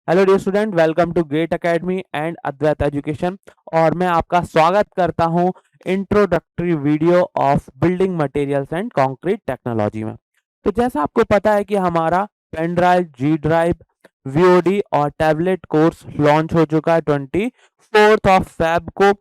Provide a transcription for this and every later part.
Hello dear student, welcome to great academy and Advait education. और मैं आपका स्वागत करता हूं introductory video of building materials and concrete technology में। तो जैसा आपको पता है कि हमारा pen drive, G drive, VOD और टैबलेट कोर्स लॉन्च हो चुका है 24 फेब को।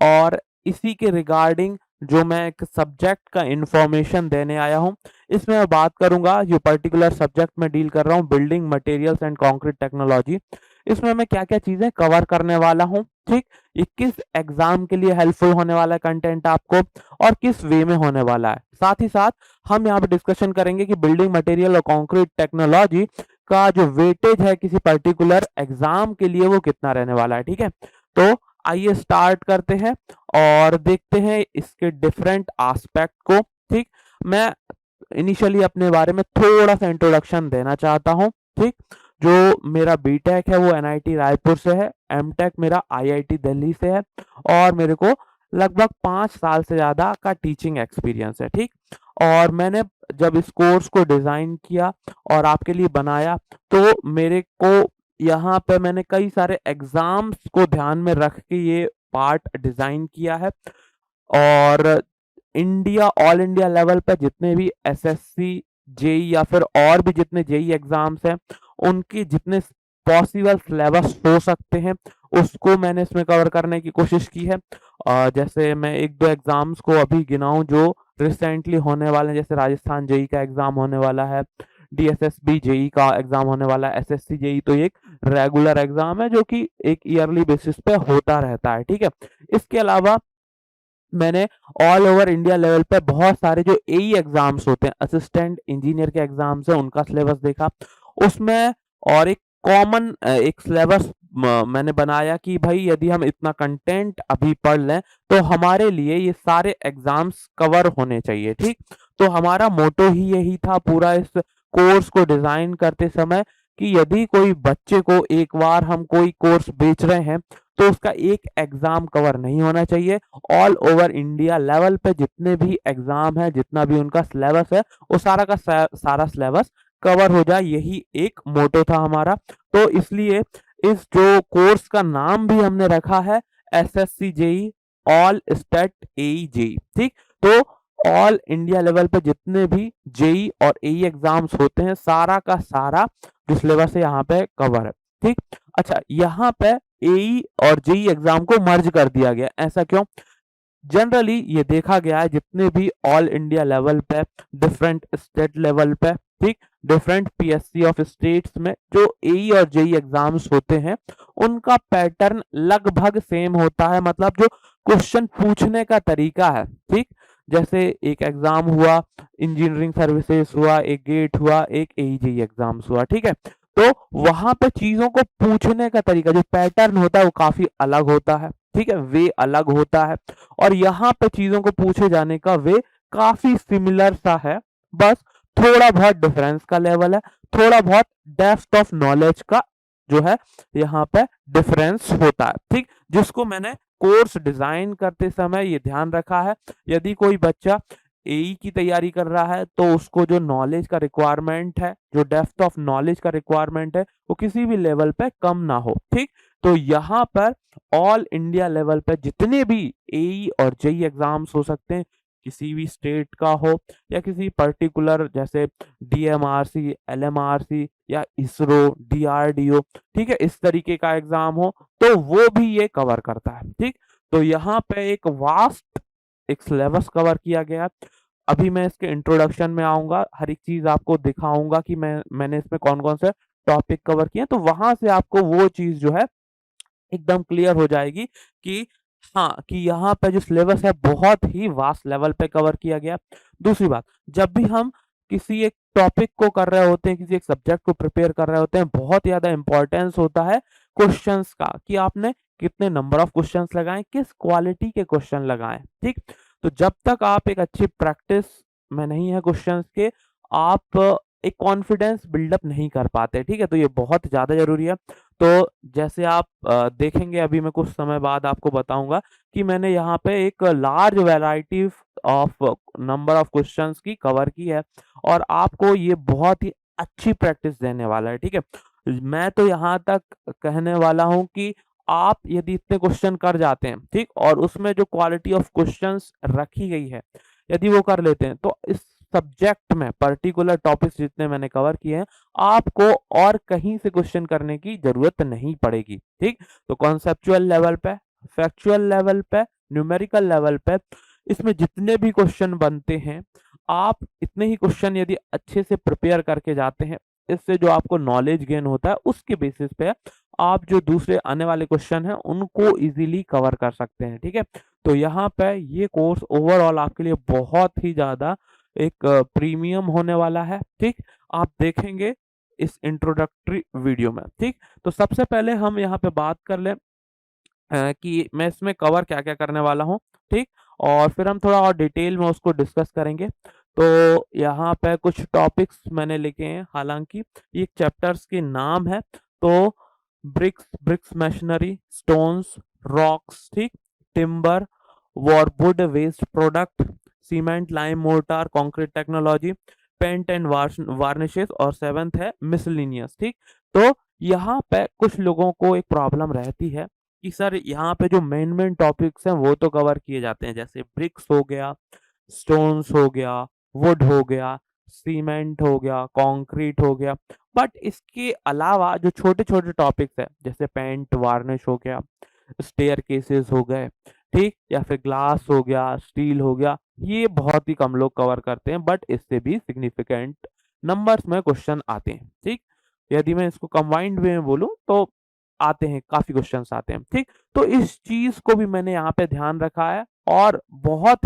और इसी के रिगार्डिंग जो मैं एक सब्जेक्ट का इंफॉर्मेशन देने आया हूं, इसमें मैं बात करूंगा जो पर्टिकुलर सब्जेक्ट में डील कर रहा हूँ, building materials and concrete technology. इसमें मैं क्या क्या चीजें कवर करने वाला हूँ, ठीक, ये किस एग्जाम के लिए हेल्पफुल होने वाला है कंटेंट आपको, और किस वे में होने वाला है। साथ ही साथ हम यहाँ पे डिस्कशन करेंगे कि बिल्डिंग मटेरियल और कंक्रीट टेक्नोलॉजी का जो वेटेज है किसी पर्टिकुलर एग्जाम के लिए वो कितना रहने वाला है। ठीक है, तो आइए स्टार्ट करते हैं और देखते हैं इसके डिफरेंट एस्पेक्ट को। ठीक, मैं इनिशियली अपने बारे में थोड़ा सा इंट्रोडक्शन देना चाहता हूँ। ठीक, जो मेरा बीटेक है वो एनआईटी रायपुर से है, एमटेक मेरा आईआईटी दिल्ली से है, और मेरे को लगभग 5 साल से ज़्यादा का टीचिंग एक्सपीरियंस है। ठीक, और मैंने जब इस कोर्स को डिज़ाइन किया और आपके लिए बनाया, तो मेरे को यहाँ पे मैंने कई सारे एग्जाम्स को ध्यान में रख के ये पार्ट डिज़ाइन किया है। और इंडिया, ऑल इंडिया लेवल पे जितने भी एसएससी, जेई या फिर और भी जितने जेई एग्जाम्स हैं, उनकी जितने पॉसिबल सिलेबस हो सकते हैं उसको मैंने इसमें कवर करने की कोशिश की है। जैसे मैं एक दो एग्जाम्स को अभी गिनाऊं जो रिसेंटली होने वाले हैं, जैसे राजस्थान जेई का एग्जाम होने वाला है, डीएसएसबी जेई का एग्जाम होने वाला है, एसएससी जेई तो ये एक रेगुलर एग्जाम है जो कि एक ईयरली बेसिस पे होता रहता है। ठीक है, इसके अलावा मैंने ऑल ओवर इंडिया लेवल पे बहुत सारे जो एई एग्जाम्स होते हैं, असिस्टेंट इंजीनियर के एग्जाम्स है, उनका सिलेबस देखा उसमें। और एक कॉमन एक सिलेबस मैंने बनाया कि भाई यदि हम इतना कंटेंट अभी पढ़ लें तो हमारे लिए ये सारे एग्जाम्स कवर होने चाहिए। ठीक, तो हमारा मोटो ही यही था पूरा इस कोर्स को डिजाइन करते समय कि यदि कोई बच्चे को एक बार हम कोई कोर्स बेच रहे हैं तो उसका एक एग्जाम कवर नहीं होना चाहिए। ऑल ओवर इंडिया लेवल पे जितने भी एग्जाम है, जितना भी उनका सिलेबस है, वो सारा का सारा सिलेबस कवर हो जाए, यही एक मोटो था हमारा। तो इसलिए इस जो कोर्स का नाम भी हमने रखा है एसएससी जेई ऑल स्टेट एई जेई। ठीक, तो ऑल इंडिया लेवल पे जितने भी जेई और एई एग्जाम्स होते हैं, सारा का सारा जो सिलेबस है यहाँ पे कवर है। ठीक, अच्छा, यहाँ पे एई और जेई एग्जाम को मर्ज कर दिया गया, ऐसा क्यों? जनरली ये देखा गया है जितने भी ऑल इंडिया लेवल पे, डिफरेंट स्टेट लेवल पे, ठीक, डिफरेंट पीएससी ऑफ स्टेट्स में जो एई और जेई एग्जाम्स होते हैं उनका पैटर्न लगभग सेम होता है। मतलब जो क्वेश्चन पूछने का तरीका है, ठीक, जैसे एक एग्जाम हुआ इंजीनियरिंग सर्विसेज हुआ, एक गेट हुआ, एक एई जेई एग्जाम्स हुआ, ठीक है, तो वहां पे चीजों को पूछने का तरीका, जो पैटर्न होता है वो काफी अलग होता है। ठीक है, वे अलग होता है। और यहाँ पे चीजों को पूछे जाने का वे काफी सिमिलर सा है, बस थोड़ा बहुत डिफरेंस का लेवल है, थोड़ा बहुत डेप्थ ऑफ नॉलेज का जो है यहाँ पे डिफरेंस होता है। ठीक, जिसको मैंने कोर्स डिजाइन करते समय ये ध्यान रखा है, यदि कोई बच्चा एई की तैयारी कर रहा है तो उसको जो नॉलेज का रिक्वायरमेंट है, जो डेप्थ ऑफ नॉलेज का रिक्वायरमेंट है, वो किसी भी लेवल पे कम ना हो। ठीक, तो यहाँ पर ऑल इंडिया लेवल पे जितने भी एई और जेई एग्जाम्स हो सकते हैं, किसी भी स्टेट का हो या किसी पर्टिकुलर जैसे डीएमआरसी, एलएमआरसी या इसरो, डीआरडीओ, ठीक है, इस तरीके का एग्जाम हो तो वो भी ये कवर करता है। ठीक, तो यहाँ पे एक वास्ट एक सिलेबस कवर किया गया। अभी मैं इसके इंट्रोडक्शन में आऊंगा, हर एक चीज आपको दिखाऊंगा कि मैंने इसमें कौन कौन से टॉपिक कवर किए, तो वहां से आपको वो चीज जो है एकदम क्लियर हो जाएगी कि हाँ, कि यहाँ पे जो सिलेबस है बहुत ही वास्ट लेवल पे कवर किया गया। दूसरी बात, जब भी हम किसी एक टॉपिक को कर रहे होते हैं, किसी एक सब्जेक्ट को प्रिपेयर कर रहे होते हैं, बहुत ज्यादा इंपॉर्टेंस होता है क्वेश्चंस का, कि आपने कितने नंबर ऑफ क्वेश्चंस लगाए, किस क्वालिटी के क्वेश्चन लगाए। ठीक, तो जब तक आप एक अच्छी प्रैक्टिस में नहीं है क्वेश्चंस के, आप एक कॉन्फिडेंस बिल्डअप नहीं कर पाते। ठीक है, तो ये बहुत ज्यादा जरूरी है। तो जैसे आप देखेंगे, अभी मैं कुछ समय बाद आपको बताऊंगा कि मैंने यहाँ पे एक large variety of number of questions की कवर की है और आपको ये बहुत ही अच्छी प्रैक्टिस देने वाला है। ठीक है, मैं तो यहाँ तक कहने वाला हूँ कि आप यदि इतने क्वेश्चन कर जाते हैं, ठीक, और उसमें जो क्वालिटी ऑफ क्वेश्चंस रखी गई है, यदि वो कर लेते हैं, तो इस सब्जेक्ट में पर्टिकुलर टॉपिक्स जितने मैंने कवर किए हैं, आपको और कहीं से क्वेश्चन करने की जरूरत नहीं पड़ेगी, ठीक। तो कॉन्सेप्चुअल लेवल पे, फैक्चुअल लेवल पे, न्यूमेरिकल लेवल पे, इसमें जितने भी क्वेश्चन बनते हैं, आप इतने ही क्वेश्चन यदि अच्छे से प्रिपेयर करके जाते हैं, इससे जो आपको नॉलेज गेन होता है उसके बेसिस पे आप जो दूसरे आने वाले क्वेश्चन हैं उनको इजीली कवर कर सकते हैं, ठीक है। तो यहाँ पे ये कोर्स ओवरऑल आपके लिए बहुत ही ज्यादा एक प्रीमियम होने वाला है, ठीक। आप देखेंगे इस इंट्रोडक्टरी वीडियो में, ठीक। तो सबसे पहले हम यहाँ पे बात कर लें कि मैं इसमें कवर क्या-क्या करने वाला हूँ, ठीक? और फिर हम थोड़ा और डिटेल में उसको डिस्कस करेंगे। तो यहाँ पे कुछ टॉपिक्स मैंने लिखे हैं, हालाँकि ये चैप्टर्स के नाम है, तो ब्रिक्स मशीनरी, स्टोन्स, रॉक्स, ठीक? Timber, wood waste product, cement, lime, mortar, concrete technology, paint and varnishes और 7th है मिसलेनियस, ठीक? तो यहाँ पे कुछ लोगों को एक प्रॉब्लम रहती है कि सर यहाँ पे जो मेन टॉपिक्स हैं वो तो कवर किए जाते हैं, जैसे ब्रिक्स हो गया, स्टोन्स हो गया, वुड हो गया, सीमेंट हो गया, कंक्रीट हो गया, बट इसके अलावा जो छोटे-छोटे टॉपिक्स हैं, जैसे पेंट, वार्निश हो गया, स्टेयर केसेस हो गए, ठीक? या फिर ग्लास हो गया, स्टील हो गया, ये बहुत ही कम लोग कवर करते हैं, बट इससे भी सिग्निफिकेंट नंबर्स में क्वेश्चन आते हैं, ठीक? यदि मैं इसको कंबाइंड वे में बोलूँ तो आते हैं, काफ़ी क्वेश्चन्स आते हैं, ठीक? तो इस चीज़ को भी मैंने यहाँ पे ध्यान रखा है और बहुत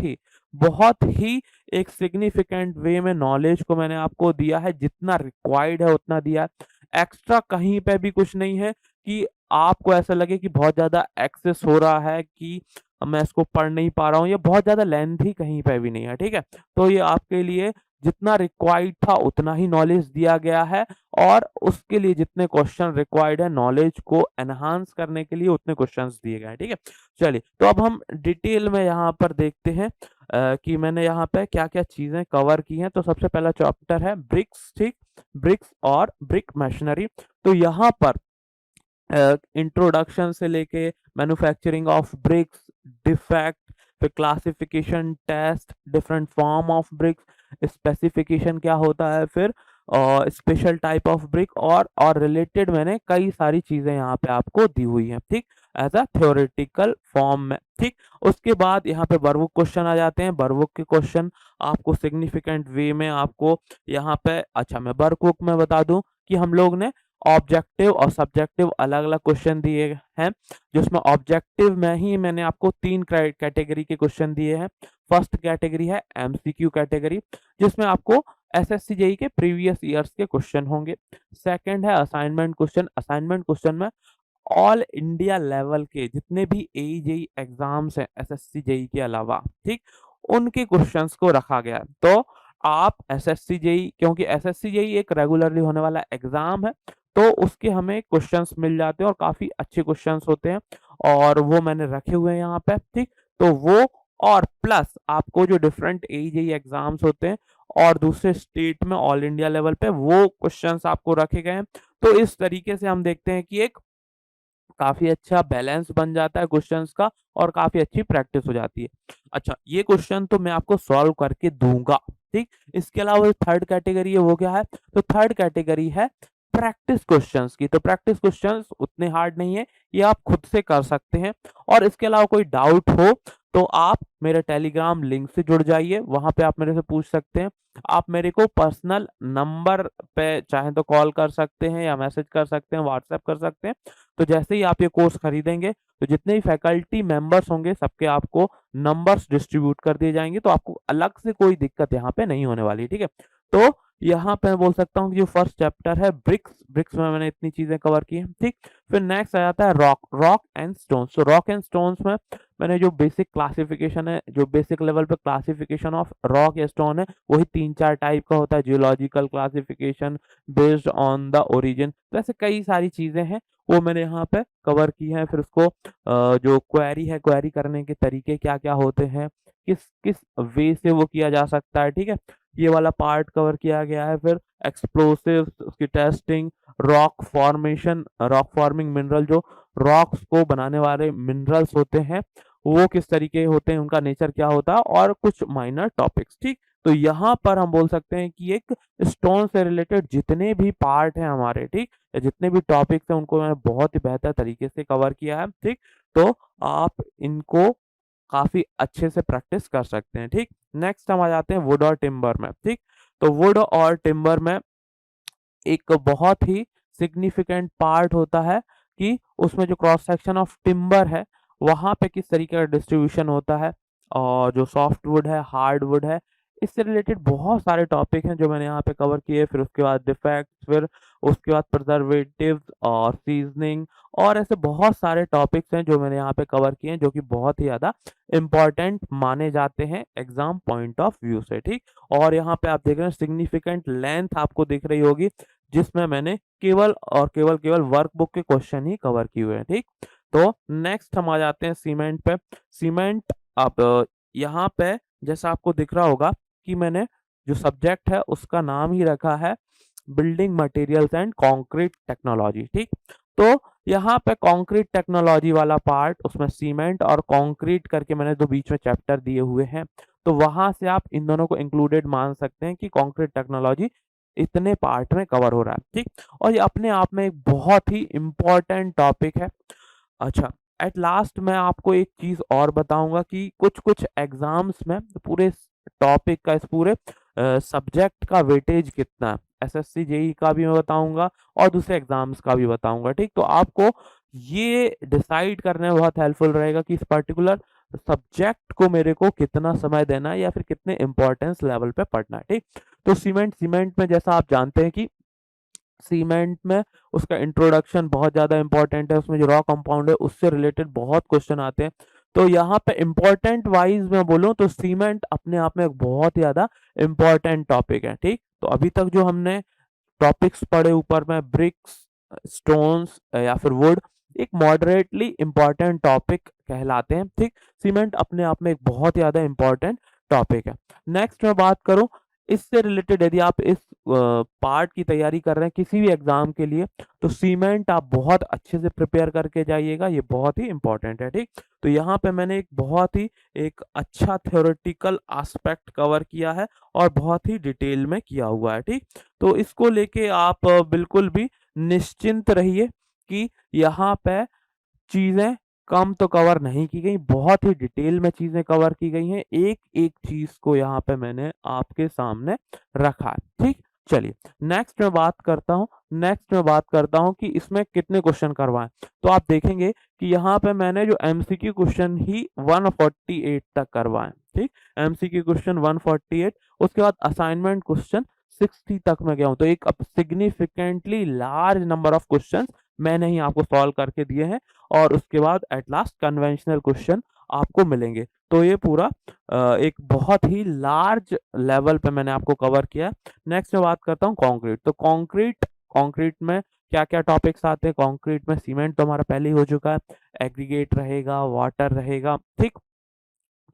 ही एक सिग्निफिकेंट वे में नॉलेज को मैंने आपको दिया है, जितना रिक्वायर्ड है उतना दिया है। एक्स्ट्रा कहीं पे भी कुछ नहीं है कि आपको ऐसा लगे कि बहुत ज़्यादा एक्सेस हो रहा है कि मैं इसको पढ़ नहीं पा रहा हूँ, ये बहुत ज़्यादा लेंथी कहीं पे भी नहीं है, ठीक है? तो ये आपके लिए जितना रिक्वायर्ड था उतना ही नॉलेज दिया गया है और उसके लिए जितने क्वेश्चन रिक्वायर्ड है नॉलेज को एनहांस करने के लिए उतने क्वेश्चंस दिए गए हैं, ठीक है। चलिए, तो अब हम डिटेल में यहाँ पर देखते हैं कि मैंने यहाँ पे क्या-क्या चीजें कवर की हैं। तो सबसे पहला चैप्टर है ब्रिक्स, ठीक, ब्रिक्स और ब्रिक मशीनरी। तो यहाँ पर इंट्रोडक्शन से लेके मैन्युफैक्चरिंग ऑफ ब्रिक्स, डिफेक्ट, फिर classification, test, different form of bricks, specification क्या होता है, फिर स्पेशल टाइप ऑफ ब्रिक और रिलेटेड मैंने कई सारी चीजें यहाँ पे आपको दी हुई हैं, ठीक, एज अ थ्योरेटिकल फॉर्म में, ठीक। उसके बाद यहाँ पे वर्कबुक क्वेश्चन आ जाते हैं। वर्कबुक के क्वेश्चन आपको सिग्निफिकेंट वे में आपको यहाँ पे, अच्छा मैं वर्कबुक में बता दूं कि हम लोग ने ऑब्जेक्टिव और सब्जेक्टिव अलग-अलग क्वेश्चन दिए हैं, जिसमें ऑब्जेक्टिव में ही मैंने आपको 3 कैटेगरी के क्वेश्चन दिए हैं। फर्स्ट कैटेगरी है एमसीक्यू कैटेगरी, जिसमें आपको एसएससी जेईई के प्रीवियस ईयर्स के क्वेश्चन होंगे। सेकंड है असाइनमेंट क्वेश्चन। असाइनमेंट क्वेश्चन में ऑल इंडिया लेवल के जितने भी एई जेईई एग्जाम्स हैं एसएससी जेईई के अलावा, ठीक, उनके क्वेश्चंस को रखा गया है। तो आप एसएससी जेईई, क्योंकि एसएससी जेईई एक रेगुलरली होने वाला एग्जाम है, तो उसके हमें क्वेश्चंस मिल जाते हैं और काफी अच्छे क्वेश्चंस होते हैं और वो मैंने रखे हुए हैं यहाँ पे, ठीक। तो वो और प्लस आपको जो डिफरेंट एई जेईई एग्जाम्स होते हैं और दूसरे स्टेट में ऑल इंडिया लेवल पे वो क्वेश्चंस आपको रखे गए हैं। तो इस तरीके से हम देखते हैं कि एक काफ़ी अच्छा बैलेंस बन जाता है क्वेश्चंस का और काफ़ी अच्छी प्रैक्टिस हो जाती है। अच्छा, ये क्वेश्चन तो मैं आपको सॉल्व करके दूँगा, ठीक? इसके अलावा जो थर्ड कैटेगरी है वो क्या है? तो थर्ड कैटेगरी है प्रैक्टिस क्वेश्चंस की। तो प्रैक्टिस क्वेश्चंस उतने हार्ड नहीं है, ये आप खुद से कर सकते हैं और इसके अलावा कोई डाउट हो तो आप मेरे टेलीग्राम लिंक से जुड़ जाइए, वहाँ पे आप मेरे से पूछ सकते हैं। आप मेरे को पर्सनल नंबर पे चाहें तो कॉल कर सकते हैं या मैसेज कर सकते हैं, व्हाट्सएप कर सकते हैं। तो जैसे ही आप ये कोर्स खरीदेंगे तो जितने भी फैकल्टी मेंबर्स होंगे सबके आपको नंबर्स डिस्ट्रीब्यूट कर दिए जाएंगे, तो आपको अलग से कोई दिक्कत यहाँ पे नहीं होने वाली, ठीक है। तो यहाँ पे मैं बोल सकता हूँ कि जो फर्स्ट चैप्टर है ब्रिक्स, ब्रिक्स में मैंने इतनी चीजें कवर की हैं, ठीक। फिर नेक्स्ट आ जाता है रॉक एंड स्टोन्स। तो रॉक एंड स्टोन्स में मैंने जो बेसिक क्लासिफिकेशन है, जो बेसिक लेवल पे क्लासिफिकेशन ऑफ रॉक या स्टोन है, वही 3-4 टाइप का होता है। Geological classification based on the origin, तो ऐसे कई सारी चीजें हैं वो मैंने यहाँ पे कवर की है। फिर उसको जो क्वेरी है, क्वेरी करने के तरीके क्या-क्या होते हैं, किस किस वे से वो किया जा सकता है, ठीक है। ये वाला पार्ट कवर किया गया है। फिर एक्सप्लोसिव्स, उसकी टेस्टिंग, रॉक फॉर्मिंग मिनरल, जो रॉक्स को बनाने वाले मिनरल्स होते हैं वो किस तरीके होते हैं, उनका नेचर क्या होता है, और कुछ माइनर टॉपिक्स। ठीक, तो यहाँ पर हम बोल सकते हैं कि एक स्टोन से रिलेटेड जितने भी पार्ट हैं हमारे, ठीक, या जितने भी टॉपिक्स हैं उनको मैंने बहुत ही बेहतर तरीके से कवर किया है। ठीक, तो आप इनको काफी अच्छे से प्रैक्टिस कर सकते हैं। ठीक, नेक्स्ट हम आ जाते हैं वुड और टिम्बर में। ठीक, तो वुड और टिम्बर में एक बहुत ही सिग्निफिकेंट पार्ट होता है कि उसमें जो क्रॉस सेक्शन ऑफ टिम्बर है वहां पे किस तरीके का डिस्ट्रीब्यूशन होता है, और जो सॉफ्ट वुड है, हार्ड वुड है, इससे रिलेटेड बहुत सारे टॉपिक हैं जो मैंने यहाँ पे कवर किए। फिर उसके बाद डिफेक्ट्स, फिर उसके बाद प्रिजर्वेटिव्स और सीजनिंग, और ऐसे बहुत सारे टॉपिक्स हैं जो मैंने यहाँ पे कवर किए हैं जो कि बहुत ही ज़्यादा इम्पॉर्टेंट माने जाते हैं एग्जाम पॉइंट ऑफ व्यू से। ठीक, और यहाँ पे आप देख रहे हैं सिग्निफिकेंट लेंथ आपको दिख रही होगी, जिसमें मैंने केवल और केवल वर्कबुक के क्वेश्चन ही कवर किए हुए हैं। ठीक, तो नेक्स्ट हम आ जाते हैं सीमेंट पे। सीमेंट, अब यहाँ पे जैसा आपको दिख रहा होगा कि मैंने जो सब्जेक्ट है उसका नाम ही रखा है building materials and concrete technology. ठीक, तो यहाँ पे कंक्रीट टेक्नोलॉजी वाला पार्ट, उसमें सीमेंट और कंक्रीट करके मैंने दो बीच में चैप्टर दिए हुए हैं, तो वहां से आप इन दोनों को इंक्लूडेड मान सकते हैं कि कंक्रीट टेक्नोलॉजी इतने पार्ट में कवर हो रहा है। ठीक, और ये अपने आप में एक बहुत ही इंपॉर्टेंट टॉपिक है। अच्छा, एट लास्ट मैं आपको एक चीज और बताऊंगा कि कुछ कुछ एग्जाम्स में पूरे टॉपिक का, इस पूरे सब्जेक्ट का वेटेज कितना है, एसएससी जेई का भी मैं बताऊंगा और दूसरे एग्जाम्स का भी बताऊंगा। ठीक, तो आपको ये डिसाइड करने में बहुत हेल्पफुल रहेगा कि इस पर्टिकुलर सब्जेक्ट को मेरे को कितना समय देना है या फिर कितने इंपॉर्टेंस लेवल पे पढ़ना है। ठीक, तो सीमेंट में जैसा आप जानते हैं कि सीमेंट में उसका इंट्रोडक्शन बहुत ज़्यादा इंपॉर्टेंट है, उसमें जो रॉ कंपाउंड है उससे रिलेटेड बहुत क्वेश्चन आते हैं। तो यहाँ पे इंपॉर्टेंट वाइज मैं बोलूँ तो सीमेंट अपने आप में एक बहुत ही ज़्यादा इंपॉर्टेंट टॉपिक है। ठीक, तो अभी तक जो हमने टॉपिक्स पढ़े ऊपर में, ब्रिक्स, स्टोन्स या फिर वुड, एक मॉडरेटली इंपॉर्टेंट टॉपिक कहलाते हैं। ठीक, सीमेंट अपने आप में एक बहुत ही ज़्यादा इंपॉर्टेंट टॉपिक है। नेक्स्ट मैं बात करूं इससे रिलेटेड, यदि आप इस पार्ट की तैयारी कर रहे हैं किसी भी एग्जाम के लिए, तो सीमेंट आप बहुत अच्छे से प्रिपेयर करके जाइएगा, ये बहुत ही इंपॉर्टेंट है। ठीक, तो यहाँ पे मैंने एक बहुत ही एक अच्छा थ्योरेटिकल एस्पेक्ट कवर किया है और बहुत ही डिटेल में किया हुआ है। ठीक, तो इसको लेके आप बिल्कुल भी निश्चिंत रहिए कि यहाँ पे चीजें कम तो कवर नहीं की गई, बहुत ही डिटेल में चीजें कवर की गई हैं, एक एक चीज को यहाँ पे मैंने आपके सामने रखा है। ठीक, चलिए नेक्स्ट में बात करता हूँ कि इसमें कितने क्वेश्चन करवाएं। तो आप देखेंगे कि यहाँ पे मैंने जो एमसीक्यू क्वेश्चन ही 148 तक करवाएं। ठीक, एमसीक्यू क्वेश्चन 148, उसके बाद असाइनमेंट क्वेश्चन 60 तक मैं गया हूँ, तो एक significantly large number of question मैंने ही आपको सॉल्व करके दिए हैं, और उसके बाद एट लास्ट कन्वेंशनल क्वेश्चन आपको मिलेंगे। तो ये पूरा एक बहुत ही लार्ज लेवल पे मैंने आपको कवर किया। नेक्स्ट मैं बात करता हूँ कंक्रीट। तो कंक्रीट में क्या क्या टॉपिक्स आते हैं? कंक्रीट में सीमेंट तो हमारा पहले ही हो चुका है, एग्रीगेट रहेगा, वाटर रहेगा। ठीक,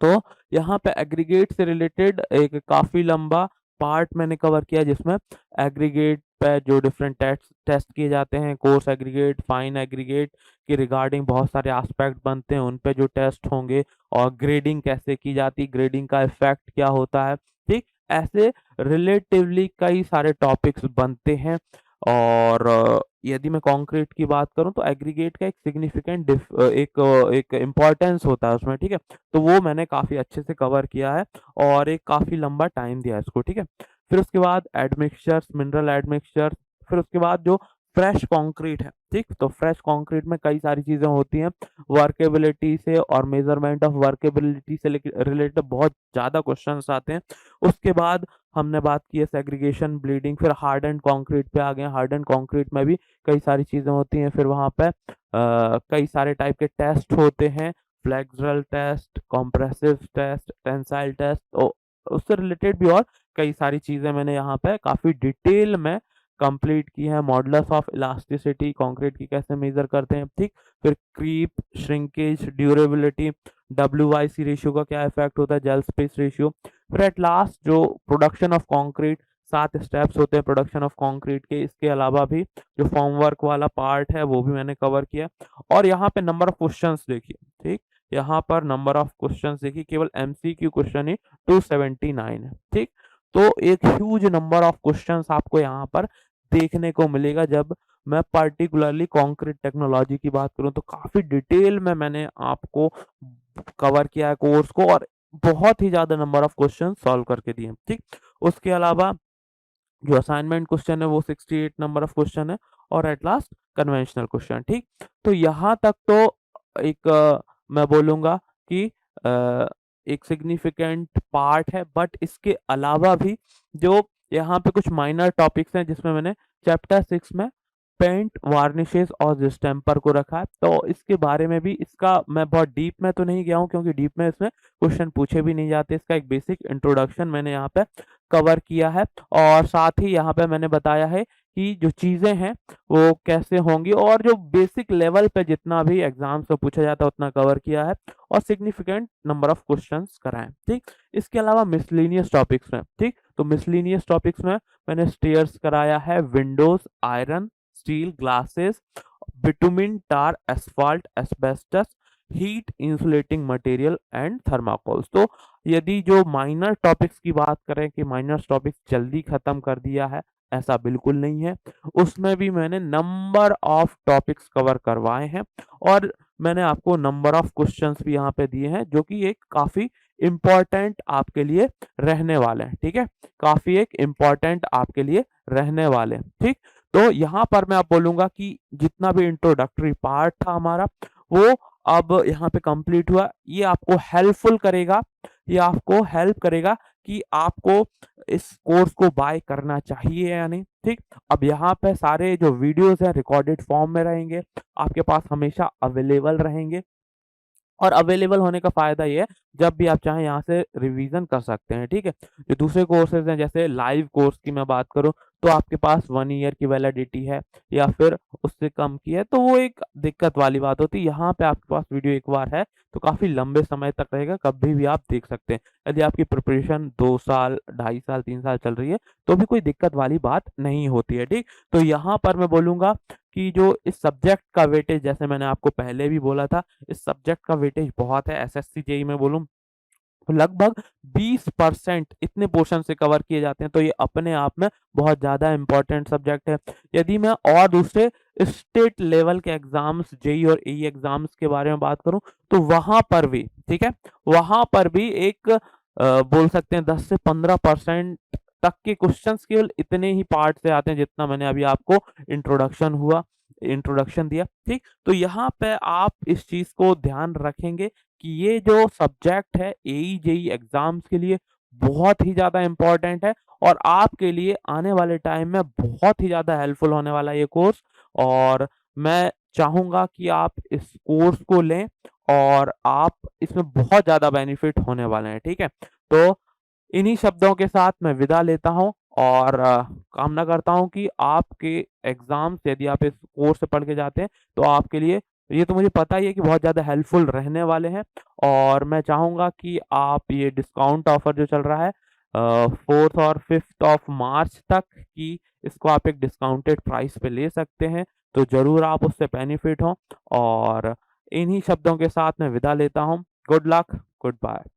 तो यहाँ पे एग्रीगेट से रिलेटेड एक काफी लंबा पार्ट मैंने कवर किया, जिसमें एग्रीगेट पे जो डिफरेंट टेस्ट किए जाते हैं, कोर्स एग्रीगेट, फाइन एग्रीगेट के रिगार्डिंग बहुत सारे एस्पेक्ट बनते हैं, उन पे जो टेस्ट होंगे, और ग्रेडिंग कैसे की जाती है, ग्रेडिंग का इफेक्ट क्या होता है। ठीक, ऐसे रिलेटिवली कई सारे टॉपिक्स बनते हैं। और यदि मैं कंक्रीट की बात करूं तो एग्रीगेट का एक सिग्निफिकेंट एक इम्पोर्टेंस होता है उसमें। ठीक है, तो वो मैंने काफी अच्छे से कवर किया है और एक काफी लंबा टाइम दिया है इसको। ठीक है, फिर उसके बाद एडमिक्सचर्स, मिनरल एडमिक्सचर्स, फिर उसके बाद जो फ्रेश कंक्रीट है। ठीक, तो फ्रेश कंक्रीट में कई सारी चीजें होती हैं, वर्केबिलिटी से और मेजरमेंट ऑफ वर्केबिलिटी से रिलेटेड बहुत ज्यादा क्वेश्चंस आते हैं। उसके बाद हमने बात की है सेग्रीगेशन, ब्लीडिंग, फिर हार्ड एंड कंक्रीट पे आ गए। हार्ड एंड कंक्रीट में भी कई सारी चीजें होती हैं, फिर वहां पे कई सारे टाइप के टेस्ट होते हैं, flexural test, compressive test, tensile test, तो उससे रिलेटेड भी और कई सारी चीजें मैंने यहाँ पे काफी डिटेल में कंप्लीट की है। मॉडुलस ऑफ इलास्टिसिटी कंक्रीट की कैसे मेजर करते हैं। ठीक, फिर creep, shrinkage, durability, WYC ratio का क्या इफेक्ट होता है, जेल स्पेस रेशियो, फिर एट लास्ट जो प्रोडक्शन ऑफ कंक्रीट, 7 स्टेप्स होते हैं प्रोडक्शन ऑफ कंक्रीट के, इसके अलावा भी जो फॉर्म वर्क वाला पार्ट है वो भी मैंने कवर किया। और यहाँ पे नंबर ऑफ क्वेश्चंस देखिए, ठीक, यहाँ पर नंबर ऑफ क्वेश्चंस देखिए, केवल एमसीक्यू क्वेश्चन ही 279 है, ठीक। तो एक ह्यूज नंबर ऑफ क्वेश्चंस आपको यहाँ पर देखने को मिलेगा। जब मैं पर्टिकुलरली कंक्रीट टेक्नोलॉजी की बात करूं तो काफी डिटेल में मैंने आपको कवर किया है कोर्स को, और बहुत ही ज्यादा नंबर ऑफ क्वेश्चन सॉल्व करके दिए हैं, ठीक। उसके अलावा जो असाइनमेंट क्वेश्चन है वो 68 नंबर ऑफ क्वेश्चन है, और एट लास्ट कन्वेंशनल क्वेश्चन, ठीक। तो यहाँ तक तो एक मैं बोलूँगा कि अ, एक सिग्निफिकेंट पार्ट है, बट इसके अलावा भी जो यहाँ पे कुछ माइनर टॉपिक्स हैं जिसमें मैंने चैप्टर 6 में पेंट, वार्निशेस और डिस्टेम्पर को रखा है, तो इसके बारे में भी, इसका मैं बहुत डीप में तो नहीं गया हूँ क्योंकि डीप में इसमें क्वेश्चन पूछे भी नहीं जाते। इसका एक बेसिक इंट्रोडक्शन मैंने यहाँ पे कवर किया है, और साथ ही यहाँ पे मैंने बताया है कि जो चीज़ें हैं वो कैसे होंगी, और जो बेसिक लेवल पे जितना भी एग्जाम्स में पूछा जाता है उतना कवर किया है, और सिग्निफिकेंट नंबर ऑफ क्वेश्चंस कराएं, ठीक। इसके अलावा मिसलेनियस टॉपिक्स में, ठीक, तो मिसलेनियस टॉपिक्स में मैंने स्टेयर्स कराया है, windows, iron, steel, glasses, bitumen, tar, asphalt, asbestos, heat insulating material and thermocols. तो यदि जो माइनर टॉपिक्स की बात करें कि माइनर टॉपिक्स जल्दी खत्म कर दिया है, ऐसा बिल्कुल नहीं है। उसमें भी मैंने नंबर ऑफ टॉपिक्स कवर करवाए हैं, और मैंने आपको नंबर ऑफ क्वेश्चंस भी यहाँ पे दिए हैं जो कि एक काफी इम्पोर्टेंट आपके लिए रहने वाले हैं, ठीक है, काफी एक इम्पोर्टेंट आपके लिए रहने वाले हैं, ठीक। तो यहाँ पर मैं आप बोलूंगा कि जितना भी इंट्रोडक्टरी पार्ट था हमारा वो अब यहाँ पे कंप्लीट हुआ। ये आपको हेल्पफुल करेगा, ये आपको हेल्प करेगा कि आपको इस कोर्स को बाय करना चाहिए या नहीं, ठीक। अब यहाँ पे सारे जो वीडियोस हैं रिकॉर्डेड फॉर्म में रहेंगे, आपके पास हमेशा अवेलेबल रहेंगे, और अवेलेबल होने का फ़ायदा ये है जब भी आप चाहें यहाँ से रिवीजन कर सकते हैं, ठीक है। जो दूसरे कोर्सेज हैं जैसे लाइव कोर्स की मैं बात करूँ तो आपके पास 1 ईयर की वैलिडिटी है या फिर उससे कम की है, तो वो एक दिक्कत वाली बात होती है। यहाँ पे आपके पास वीडियो एक बार है तो काफ़ी लंबे समय तक रहेगा, कभी भी आप देख सकते हैं। यदि आपकी प्रिपरेशन 2 साल, 2.5 साल, 3 साल चल रही है तो भी कोई दिक्कत वाली बात नहीं होती है, ठीक। तो यहाँ पर मैं बोलूँगा कि जो इस सब्जेक्ट का वेटेज, जैसे मैंने आपको पहले भी बोला था, इस सब्जेक्ट का वेटेज बहुत है। एसएससी जेई में बोलूं तो लगभग 20% इतने पोर्शन से कवर किए जाते हैं, तो ये अपने आप में बहुत ज्यादा इंपॉर्टेंट सब्जेक्ट है। यदि मैं और दूसरे स्टेट लेवल के एग्जाम्स, जेई और एई एग्जाम्स के बारे में बात करूं तो वहां पर भी, ठीक है, वहां पर भी एक बोल सकते हैं 10 से 15% तक के क्वेश्चंस केवल इतने ही पार्ट से आते हैं जितना मैंने अभी आपको इंट्रोडक्शन दिया, ठीक। तो यहाँ पे आप इस चीज को ध्यान रखेंगे कि ये जो सब्जेक्ट है एई जेई एग्जाम्स के लिए बहुत ही ज्यादा इंपॉर्टेंट है, और आपके लिए आने वाले टाइम में बहुत ही ज्यादा हेल्पफुल होने वाला है ये कोर्स। और मैं चाहूंगा कि आप इस कोर्स को लें, और आप इसमें बहुत ज्यादा बेनिफिट होने वाले हैं, ठीक है। तो इन्हीं शब्दों के साथ मैं विदा लेता हूँ, और कामना करता हूँ कि आपके एग्जाम्स, यदि आप इस कोर्स से पढ़ के जाते हैं तो आपके लिए, ये तो मुझे पता ही है कि बहुत ज़्यादा हेल्पफुल रहने वाले हैं। और मैं चाहूँगा कि आप ये डिस्काउंट ऑफर जो चल रहा है 4th और 5th ऑफ मार्च तक की, इसको आप एक डिस्काउंटेड प्राइस पे ले सकते हैं, तो ज़रूर आप उससे बेनिफिट हों। और इन्हीं शब्दों के साथ मैं विदा लेता हूँ। Good luck, good bye.